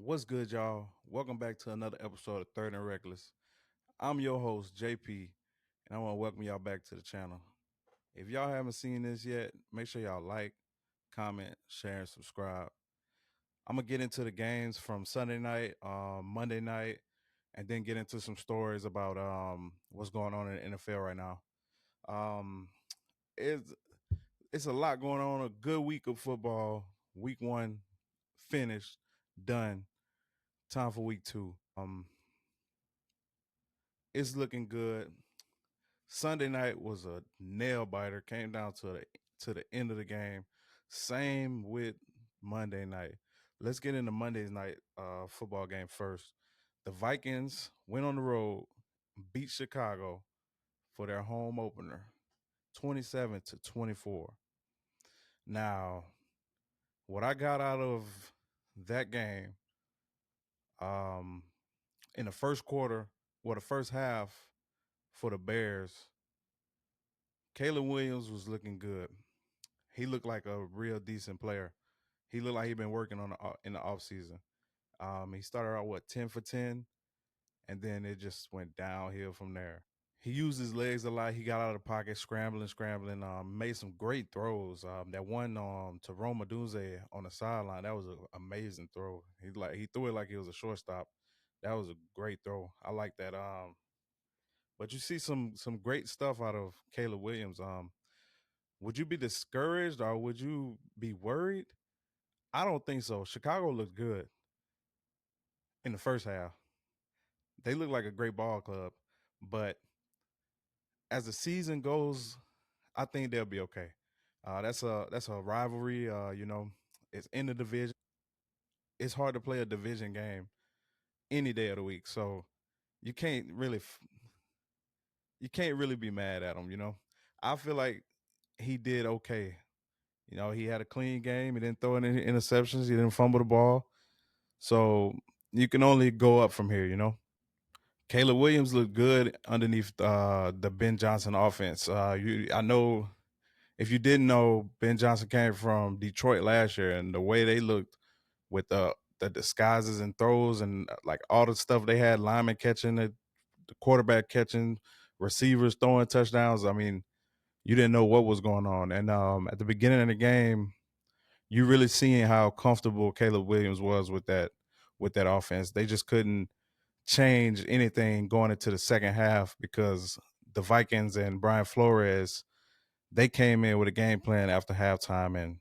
What's good, y'all? Welcome back to another episode of Third and Reckless. I'm your host, JP, and I want to welcome y'all back to the channel. If y'all haven't seen this yet, make sure y'all like, comment, share, and subscribe. I'm gonna get into the games from Sunday night, Monday night, and then get into some stories about what's going on in the NFL right now. Um, it's it's a lot going on. A good week of football. Week one finished, done. Time for week two. It's looking good. Sunday night was a nail biter. Came down to the end of the game. Same with Monday night. Let's get into Monday's night football game first. The Vikings went on the road, beat Chicago for their home opener, 27-24. Now, what I got out of that game, um, in the first quarter, the first half for the Bears, Caleb Williams was looking good. He looked like a real decent player. He looked like he'd been working on in the off season. He started out 10 for 10, and then it just went downhill from there. He used his legs a lot. He got out of the pocket, scrambling, scrambling. Made some great throws. That one to Roma Dunze on the sideline, that was an amazing throw. He threw it like he was a shortstop. That was a great throw. I like that. But you see some great stuff out of Caleb Williams. Would you be discouraged or would you be worried? I don't think so. Chicago looked good in the first half. They look like a great ball club, but as the season goes, I think they'll be okay. That's a rivalry. It's in the division. It's hard to play a division game any day of the week, so you can't really you can't really be mad at them. I feel like he did okay. He had a clean game. He didn't throw any interceptions. He didn't fumble the ball. So you can only go up from here. Caleb Williams looked good underneath the Ben Johnson offense. I know if you didn't know, Ben Johnson came from Detroit last year, and the way they looked with the disguises and throws and like all the stuff they had, linemen catching it, the quarterback catching, receivers throwing touchdowns. I mean, you didn't know what was going on. And at the beginning of the game, you really seeing how comfortable Caleb Williams was with that offense. They just couldn't change anything going into the second half because the Vikings and Brian Flores, they came in with a game plan after halftime and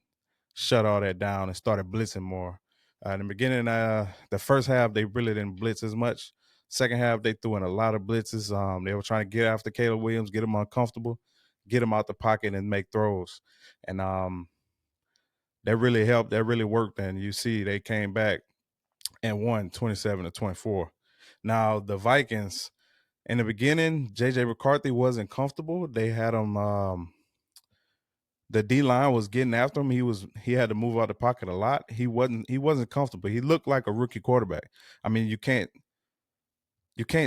shut all that down and started blitzing more. In the beginning, the first half they really didn't blitz as much. Second half they threw in a lot of blitzes. They were trying to get after Caleb Williams, get him uncomfortable, get him out the pocket and make throws. And that really helped. That really worked. And you see they came back and won 27-24. Now the Vikings, in the beginning, JJ McCarthy wasn't comfortable. They had him. The D line was getting after him. He had to move out the pocket a lot. He wasn't comfortable. He looked like a rookie quarterback. I mean, you can't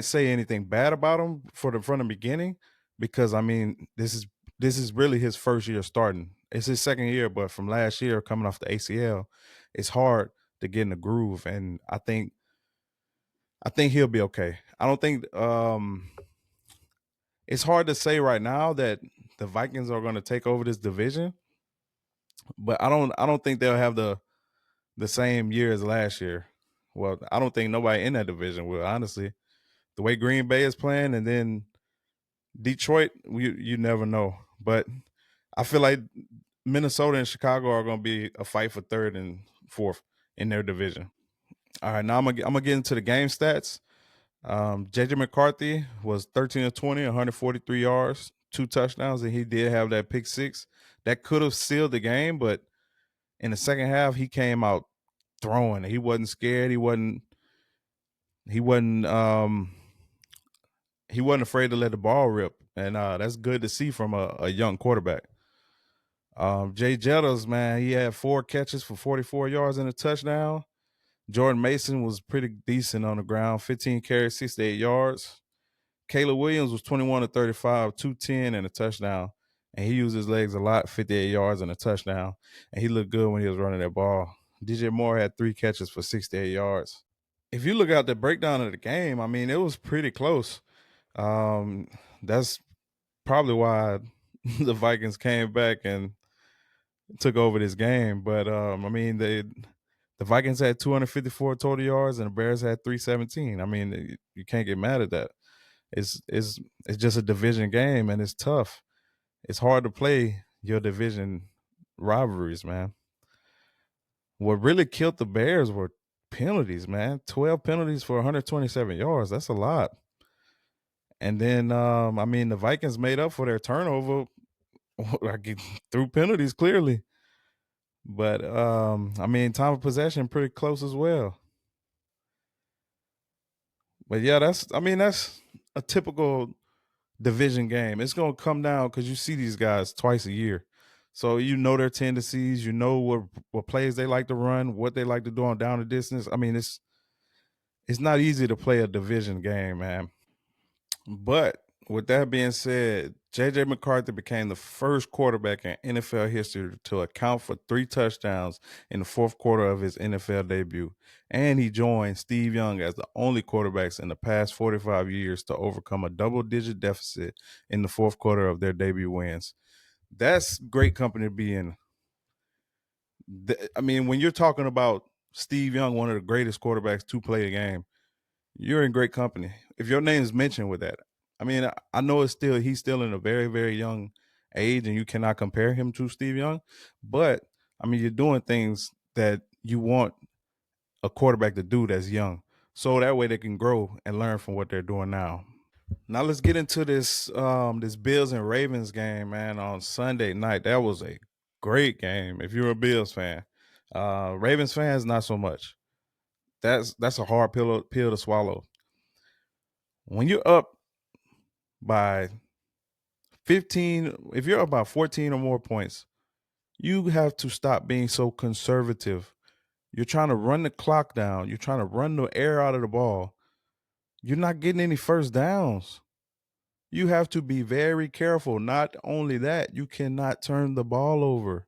say anything bad about him from the beginning because I mean this is really his first year starting. It's his second year, but from last year coming off the ACL, it's hard to get in the groove. And I think he'll be okay. I don't think it's hard to say right now that the Vikings are going to take over this division, but I don't think they'll have the same year as last year. Well, I don't think nobody in that division will, honestly. The way Green Bay is playing and then Detroit, you never know. But I feel like Minnesota and Chicago are going to be a fight for third and fourth in their division. All right, now I'm gonna get into the game stats. JJ McCarthy was 13 of 20, 143 yards, two touchdowns, and he did have that pick six. That could have sealed the game, but in the second half, he came out throwing. He wasn't scared. He wasn't he wasn't afraid to let the ball rip. And that's good to see from a young quarterback. Jay Jettas, man, he had 4 catches for 44 yards and a touchdown. Jordan Mason was pretty decent on the ground, 15 carries, 68 yards. Caleb Williams was 21 to 35, 210 and a touchdown. And he used his legs a lot, 58 yards and a touchdown. And he looked good when he was running that ball. DJ Moore had 3 catches for 68 yards. If you look at the breakdown of the game, I mean, it was pretty close. That's probably why the Vikings came back and took over this game. But I mean, the Vikings had 254 total yards and the Bears had 317. I mean, you can't get mad at that. It's just a division game and it's tough. It's hard to play your division rivalries, man. What really killed the Bears were penalties, man. 12 penalties for 127 yards. That's a lot. And then I mean, the Vikings made up for their turnover like through penalties clearly. But I mean, time of possession pretty close as well. But yeah, that's a typical division game. It's gonna come down because you see these guys twice a year. So you know their tendencies, you know what plays they like to run, what they like to do on down the distance. I mean, it's not easy to play a division game, man. But with that being said, JJ McCarthy became the first quarterback in NFL history to account for 3 touchdowns in the fourth quarter of his NFL debut. And he joined Steve Young as the only quarterbacks in the past 45 years to overcome a double-digit deficit in the fourth quarter of their debut wins. That's great company to be in. I mean, when you're talking about Steve Young, one of the greatest quarterbacks to play the game, you're in great company. If your name is mentioned with that, I mean, I know he's still in a very, very young age, and you cannot compare him to Steve Young. But I mean, you're doing things that you want a quarterback to do that's young, so that way they can grow and learn from what they're doing now. Now let's get into this Bills and Ravens game, man, on Sunday night. That was a great game. If you're a Bills fan, Ravens fans not so much. That's a hard pill to swallow. When you're up by 15, if you're up by 14 or more points, you have to stop being so conservative. You're trying to run the clock down. You're trying to run the air out of the ball. You're not getting any first downs. You have to be very careful. Not only that, you cannot turn the ball over.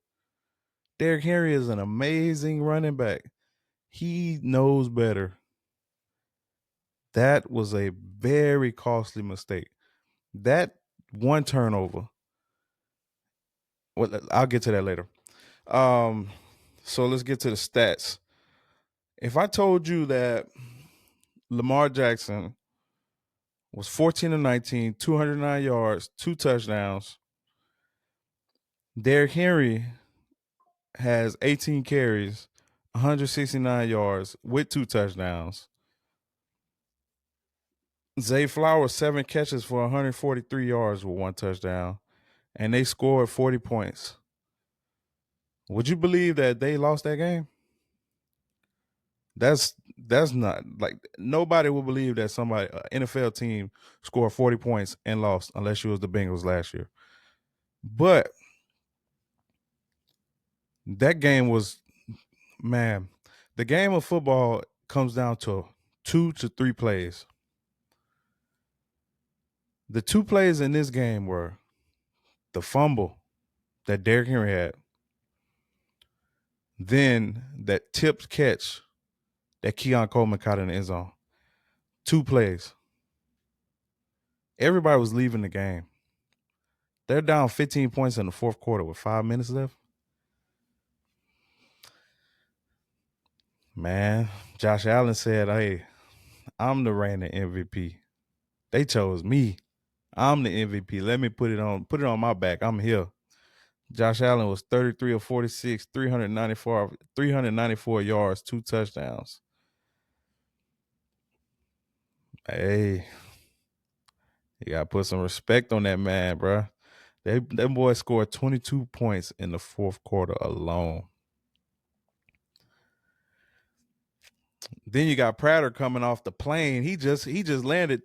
Derrick Henry is an amazing running back. He knows better. That was a very costly mistake. That one turnover. Well, I'll get to that later. So let's get to the stats. If I told you that Lamar Jackson was 14 to 19, 209 yards, 2 touchdowns, Derrick Henry has 18 carries, 169 yards with 2 touchdowns. Zay Flowers 7 catches for 143 yards with 1 touchdown, and they scored 40 points. Would you believe that they lost that game? That's not like nobody will believe that somebody NFL team scored 40 points and lost unless you was the Bengals last year. But that game was, man, the game of football comes down to 2 to 3 plays. The 2 plays in this game were the fumble that Derrick Henry had, then that tipped catch that Keon Coleman caught in the end zone. 2 plays. Everybody was leaving the game. They're down 15 points in the fourth quarter with 5 minutes left. Man, Josh Allen said, "Hey, I'm the reigning MVP. They chose me. I'm the MVP. Let me put it on my back. I'm here." Josh Allen was 33 of 46, 394 yards, 2 touchdowns. Hey, you gotta put some respect on that man, bro. That boy scored 22 points in the fourth quarter alone. Then you got Prater coming off the plane. He just landed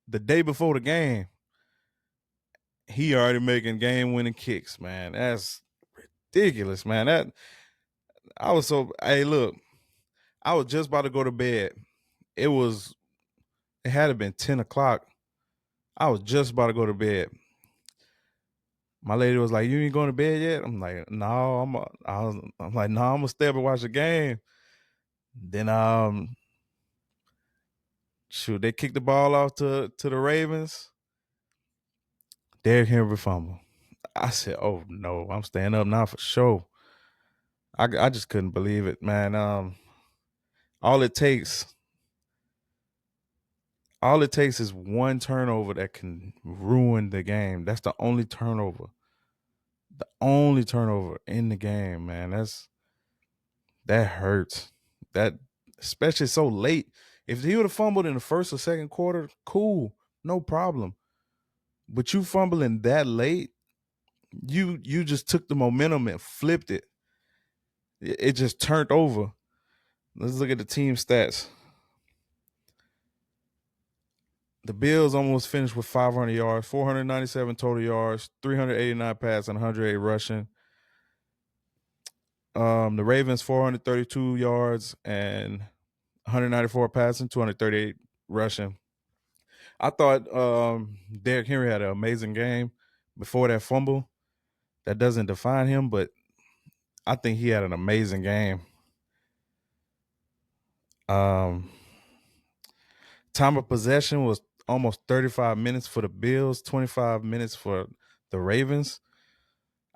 the day before the game. He already making game winning kicks, man. That's ridiculous, man. I was so, hey, look, I was just about to go to bed. It had to been 10 o'clock. I was just about to go to bed. My lady was like, "You ain't going to bed yet?" I'm like, "No, I'm like, no, I'm gonna stay up and watch the game." Then shoot, they kicked the ball off to the Ravens. Derrick Henry fumble. I said, "Oh no, I'm staying up now for sure." I just couldn't believe it, man. All it takes, all it takes is one turnover that can ruin the game. That's the only turnover in the game, man. That hurts. That especially so late. If he would have fumbled in the first or second quarter, cool, no problem. But you fumbling that late, you just took the momentum and flipped it. It just turned over. Let's look at the team stats. The Bills almost finished with 500 yards, 497 total yards, 389 passing, 108 rushing. The Ravens 432 yards and 194 passing, 238 rushing. I thought Derrick Henry had an amazing game before that fumble. That doesn't define him, but I think he had an amazing game. Um, Time of possession was almost 35 minutes for the Bills, 25 minutes for the Ravens.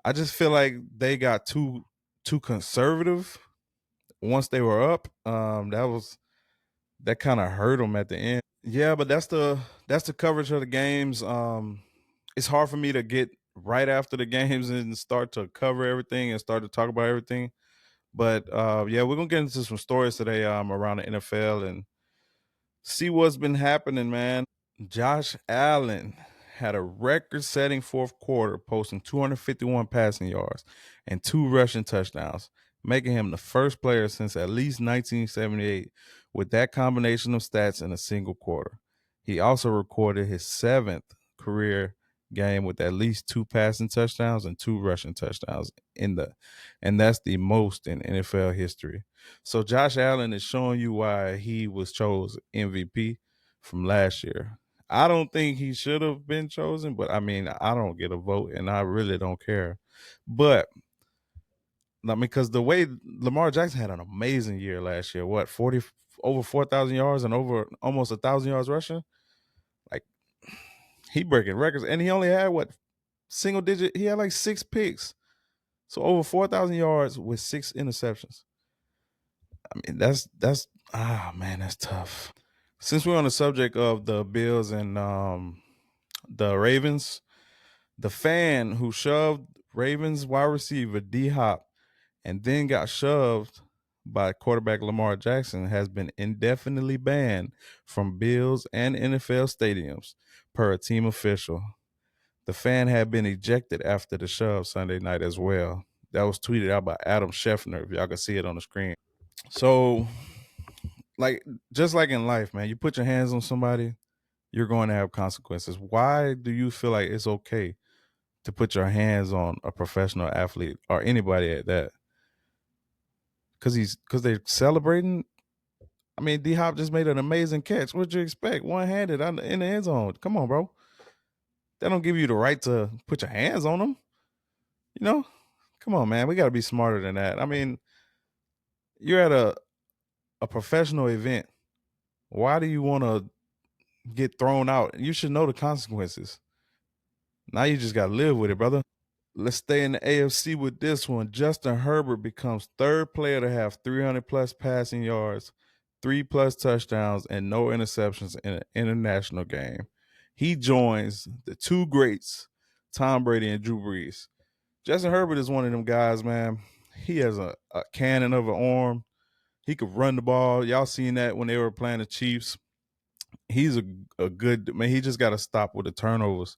I just feel like they got too conservative once they were up. That kind of hurt them at the end. Yeah, but that's the coverage of the games. It's hard for me to get right after the games and start to cover everything and start to talk about everything. But yeah, we're gonna get into some stories today around the NFL and see what's been happening, man. Josh Allen had a record-setting fourth quarter, posting 251 passing yards and 2 rushing touchdowns, making him the first player since at least 1978 with that combination of stats in a single quarter. He also recorded his seventh career game with at least 2 passing touchdowns and 2 rushing touchdowns and that's the most in NFL history. So Josh Allen is showing you why he was chosen MVP from last year. I don't think he should have been chosen, but I mean, I don't get a vote and I really don't care. But I mean, because the way Lamar Jackson had an amazing year last year, what, 40 over 4,000 yards and over almost 1,000 yards rushing? Like, he breaking records. And he only had what, single digit? He had like 6 picks. So over 4,000 yards with 6 interceptions. I mean, man, that's tough. Since we're on the subject of the Bills and the Ravens, the fan who shoved Ravens wide receiver D Hop and then got shoved by quarterback Lamar Jackson has been indefinitely banned from Bills and NFL stadiums, per a team official. The fan had been ejected after the shove Sunday night as well. That was tweeted out by Adam Scheffner, if y'all can see it on the screen. So, like, just like in life, man, you put your hands on somebody, you're going to have consequences. Why do you feel like it's okay to put your hands on a professional athlete or anybody at that? Because they're celebrating. I mean, D Hop just made an amazing catch. What'd you expect? One handed in the end zone. Come on, bro. That don't give you the right to put your hands on them. You know? Come on, man. We got to be smarter than that. I mean, you're at a professional event. Why do you want to get thrown out? You should know the consequences. Now you just got to live with it, brother. Let's stay in the AFC with this one. Justin Herbert becomes third player to have 300 plus passing yards, 3 plus touchdowns, and no interceptions in an international game. He joins the two greats, Tom Brady and Drew Brees. Justin Herbert is one of them guys, man. He has a cannon of an arm. He could run the ball. Y'all seen that when they were playing the Chiefs. He's a good man. He just got to stop with the turnovers.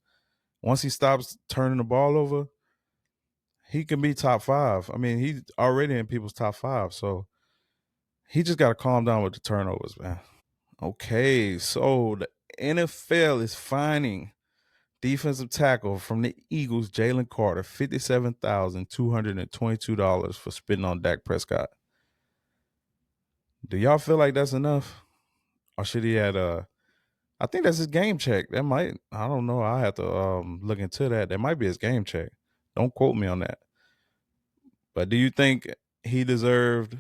Once he stops turning the ball over, he can be top five. I mean, he's already in people's top five, so he just got to calm down with the turnovers, man. Okay, so the NFL is fining defensive tackle from the Eagles, Jalen Carter, $57,222 for spitting on Dak Prescott. Do y'all feel like that's enough, or should he had a? I think that's his game check. That might. I don't know. I have to look into that. That might be his game check. Don't quote me on that. But do you think he deserved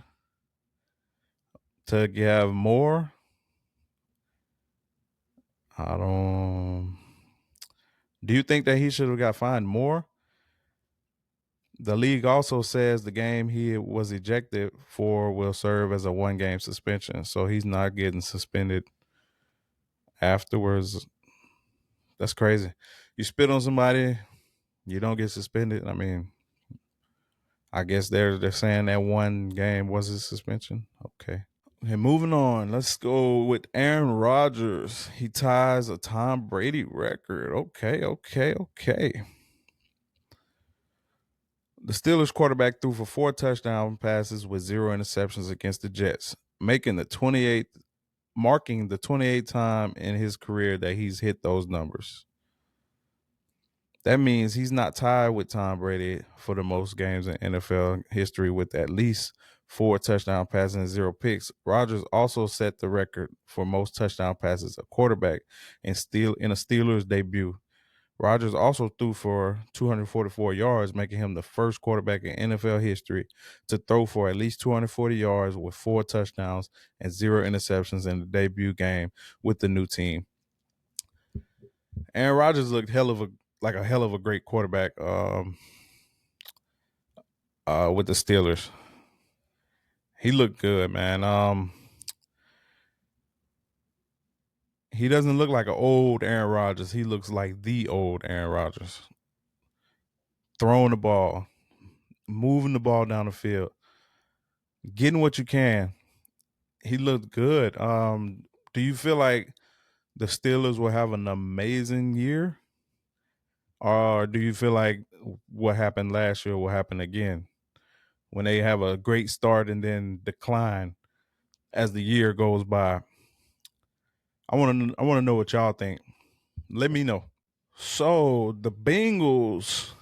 to have more? I don't. Do you think that he should have got fined more? The league also says the game he was ejected for will serve as a 1 game suspension. So he's not getting suspended afterwards. That's crazy. You spit on somebody, you don't get suspended. I mean, I guess they're saying that 1 game was a suspension. Okay. And moving on, let's go with Aaron Rodgers. He ties a Tom Brady record. Okay. The Steelers quarterback threw for 4 touchdown passes with 0 interceptions against the Jets, making the 28th marking the 28th time in his career that he's hit those numbers. That means he's not tied with Tom Brady for the most games in NFL history with at least 4 touchdown passes and 0 picks. Rodgers also set the record for most touchdown passes a quarterback in a Steelers debut. Rodgers also threw for 244 yards, making him the first quarterback in NFL history to throw for at least 240 yards with 4 touchdowns and 0 interceptions in the debut game with the new team. Aaron Rodgers looked like a hell of a great quarterback with the Steelers. He looked good, man. He doesn't look like an old Aaron Rodgers. He looks like the old Aaron Rodgers. Throwing the ball, moving the ball down the field, getting what you can. He looked good. Do you feel like the Steelers will have an amazing year? Or do you feel like what happened last year will happen again? When they have a great start and then decline as the year goes by. I want to know what y'all think. Let me know. So the Bengals,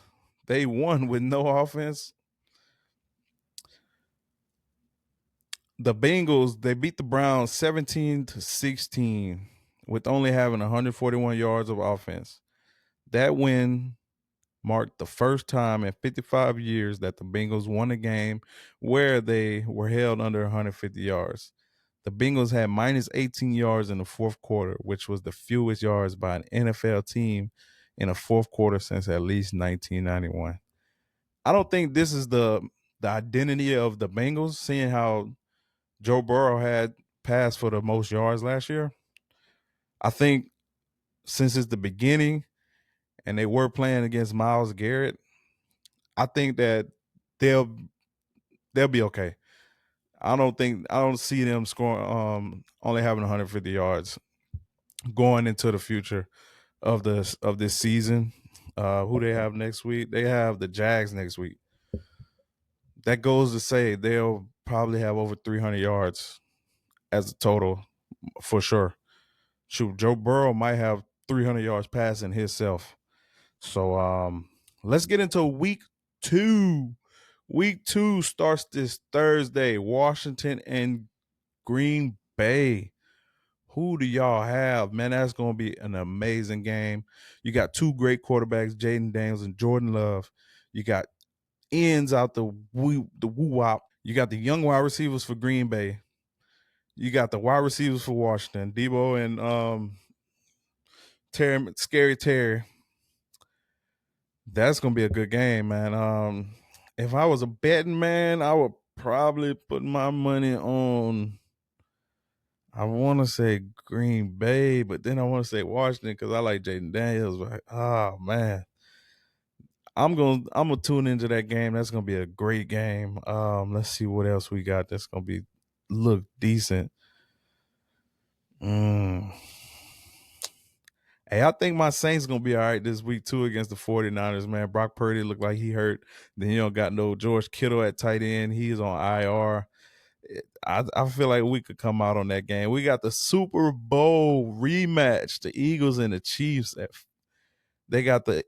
they won with no offense. The Bengals, they beat the Browns 17-16 with only having 141 yards of offense. That win marked the first time in 55 years that the Bengals won a game where they were held under 150 yards. The Bengals had minus 18 yards in the fourth quarter, which was the fewest yards by an NFL team in a fourth quarter since at least 1991. I don't think this is the identity of the Bengals, seeing how Joe Burrow had passed for the most yards last year. I think since it's the beginning and they were playing against Myles Garrett, I think that they'll they'll be okay. I don't see them scoring only having 150 yards going into the future of this season. Who they have next week? They have the Jags next week. That goes to say they'll probably have over 300 yards as a total for sure. Shoot, Joe Burrow might have 300 yards passing himself. So let's get into week 2. Week 2 starts this Thursday. Washington and Green Bay. Who do y'all have? Man, that's going to be an amazing game. You got 2 great quarterbacks, Jaden Daniels and Jordan Love. You got ends out the woo wop. You got the young wide receivers for Green Bay. You got the wide receivers for Washington, Debo and Scary Terry. That's gonna be a good game, man. If I was a betting man, I would probably put my money on. I want to say Green Bay, but then I want to say Washington because I like Jaden Daniels. But oh man, I'm gonna tune into that game. That's gonna be a great game. Let's see what else we got. That's gonna be look decent. Mm. Hey, I think my Saints gonna be all right this week too against the 49ers, man. Brock Purdy looked like he hurt. Then you don't got no George Kittle at tight end. He's on IR. I feel like we could come out on that game. We got the Super Bowl rematch, the Eagles and the Chiefs. They got the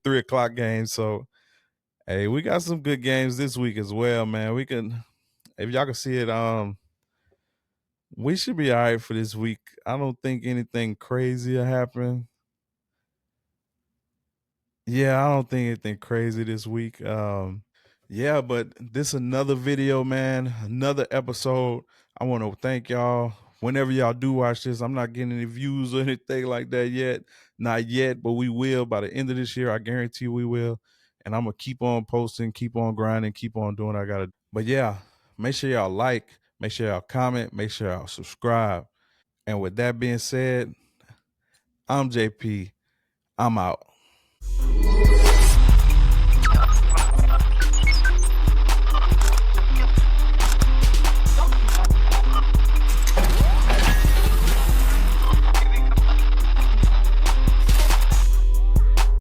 3 o'clock game. So hey, we got some good games this week as well, man. We can if y'all can see it, we should be all right for this week. I don't think anything crazy will happen. Yeah, I don't think anything crazy this week. Yeah, but this another video, man. Another episode. I want to thank y'all. Whenever y'all do watch this, I'm not getting any views or anything like that yet. Not yet, but we will by the end of this year. I guarantee you we will. And I'm gonna keep on posting, keep on grinding, keep on doing what I gotta. But yeah, make sure y'all like, make sure y'all comment, make sure y'all subscribe. And with that being said, I'm JP. I'm out.